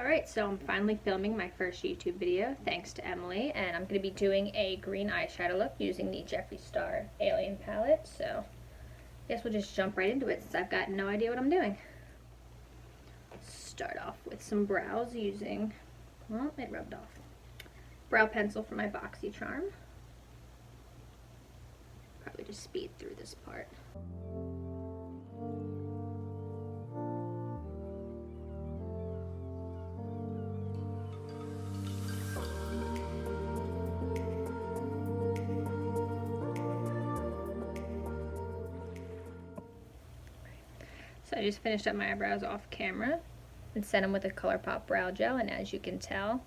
Alright, so I'm finally filming my first YouTube video, thanks to Emily, and I'm going to be doing a green eyeshadow look using the Jeffree Star Alien palette, so I guess we'll just jump right into it since I've got no idea what I'm doing. Start off with some brows using, well, it rubbed off, brow pencil from my BoxyCharm. Probably just speed through this part. So I just finished up my eyebrows off camera and set them with a ColourPop brow gel, and as you can tell,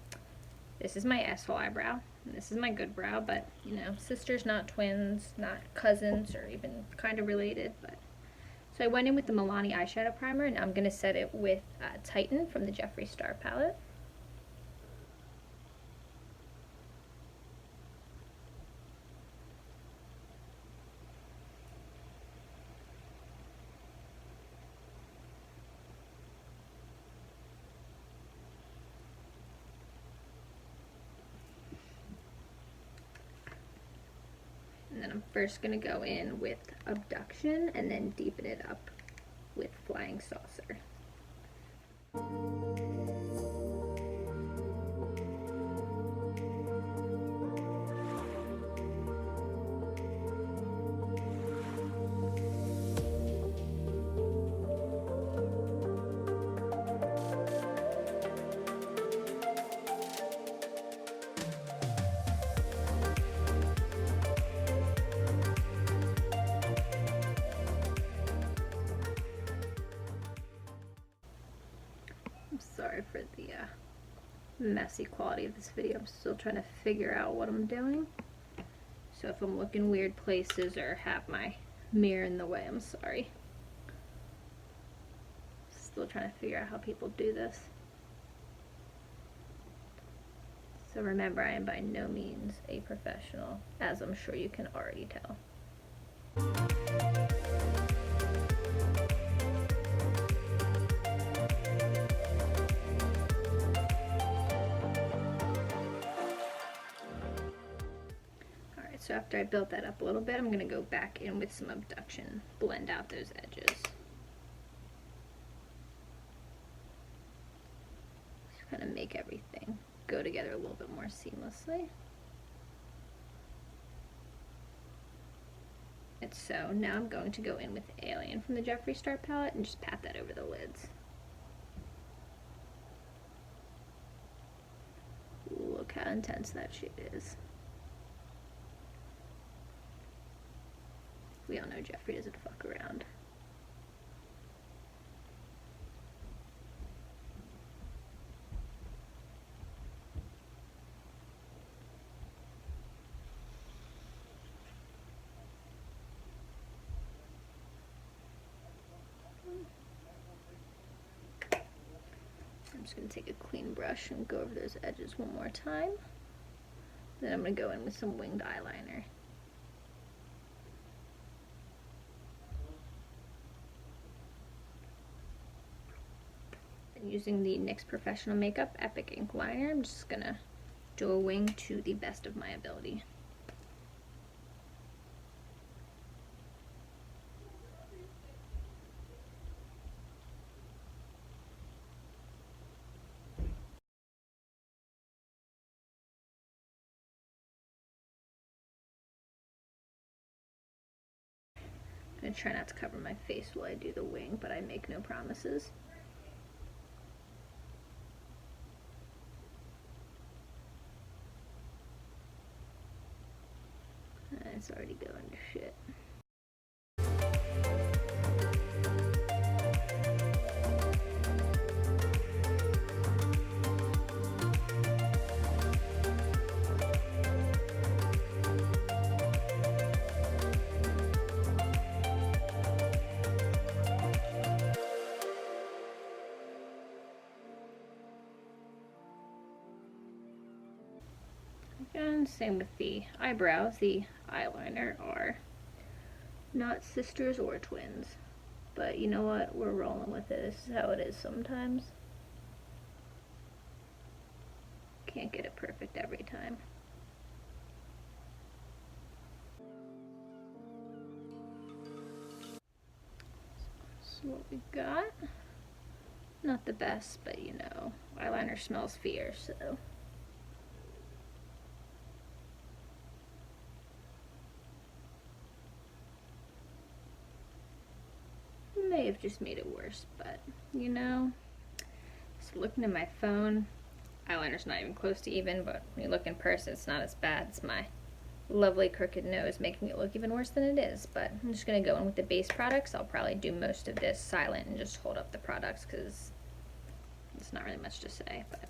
this is my asshole eyebrow, and this is my good brow, but, you know, sisters, not twins, not cousins, or even kind of related, but... So I went in with the Milani eyeshadow primer, and I'm going to set it with Titan from the Jeffree Star palette. And then I'm first going to go in with Abduction and then deepen it up with Flying Saucer. I'm sorry for the messy quality of this video. I'm still trying to figure out what I'm doing. So if I'm looking weird places or have my mirror in the way, I'm sorry. Still trying to figure out how people do this. So remember, I am by no means a professional, as I'm sure you can already tell. So after I built that up a little bit, I'm going to go back in with some Abduction, blend out those edges. Just kind of make everything go together a little bit more seamlessly. And so now I'm going to go in with Alien from the Jeffree Star palette and just pat that over the lids. Look how intense that shade is. We all know Jeffree doesn't fuck around. I'm just going to take a clean brush and go over those edges one more time. Then I'm going to go in with some winged eyeliner. Using the NYX Professional Makeup Epic Ink Liner, I'm just going to do a wing to the best of my ability. I'm going to try not to cover my face while I do the wing, but I make no promises. It's already going to shit. Again, same with the eyebrows. The eyeliner are not sisters or twins. But you know what? We're rolling with it. This is how it is sometimes. Can't get it perfect every time. So what we got, not the best, but you know, eyeliner smells fierce, so. May have just made it worse, but you know, just looking at my phone, eyeliner's not even close to even, but when you look in person, it's not as bad. It's my lovely crooked nose making it look even worse than it is. But I'm just gonna go in with the base products. I'll probably do most of this silent and just hold up the products because it's not really much to say, but.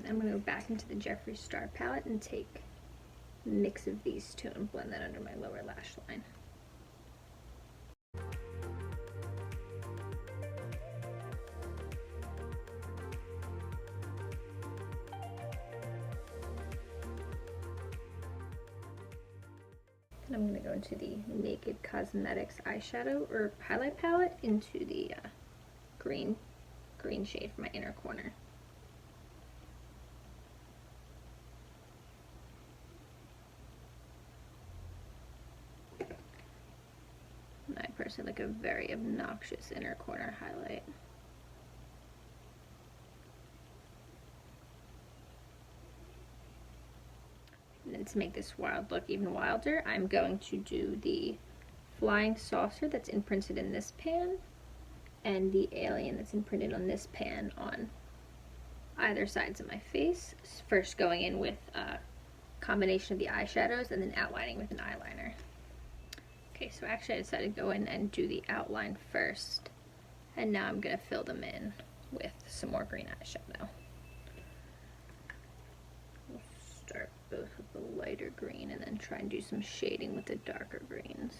I'm going to go back into the Jeffree Star palette and take a mix of these two and blend that under my lower lash line. And I'm going to go into the Naked Cosmetics eyeshadow or highlight palette into the green shade for my inner corner. I personally like a very obnoxious inner corner highlight. And then to make this wild look even wilder, I'm going to do the flying saucer that's imprinted in this pan and the alien that's imprinted on this pan on either sides of my face. First going in with a combination of the eyeshadows and then outlining with an eyeliner. Okay, so actually I decided to go in and do the outline first, and now I'm going to fill them in with some more green eyeshadow. We'll start both with the lighter green and then try and do some shading with the darker greens.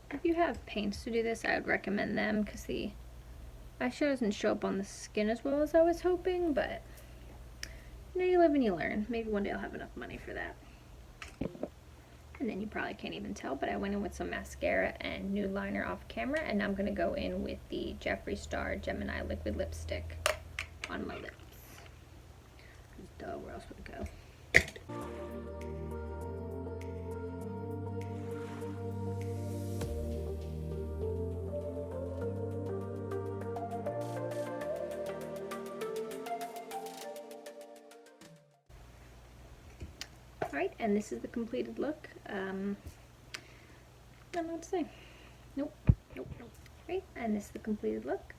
If you have paints to do this, I would recommend them because the eyeshadow doesn't show up on the skin as well as I was hoping, but you know, you live and you learn. Maybe one day I'll have enough money for that. And then you probably can't even tell, but I went in with some mascara and nude liner off camera, and I'm going to go in with the Jeffree Star Gemini liquid lipstick on my lips. Duh, where else would it go? Alright, and this is the completed look. I don't know what to say. Nope. Right, and this is the completed look.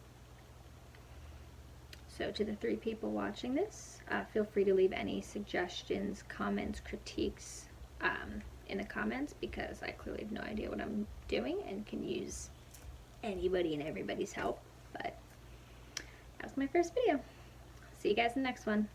So to the 3 people watching this, feel free to leave any suggestions, comments, critiques in the comments, because I clearly have no idea what I'm doing and can use anybody and everybody's help. But that was my first video. See you guys in the next one.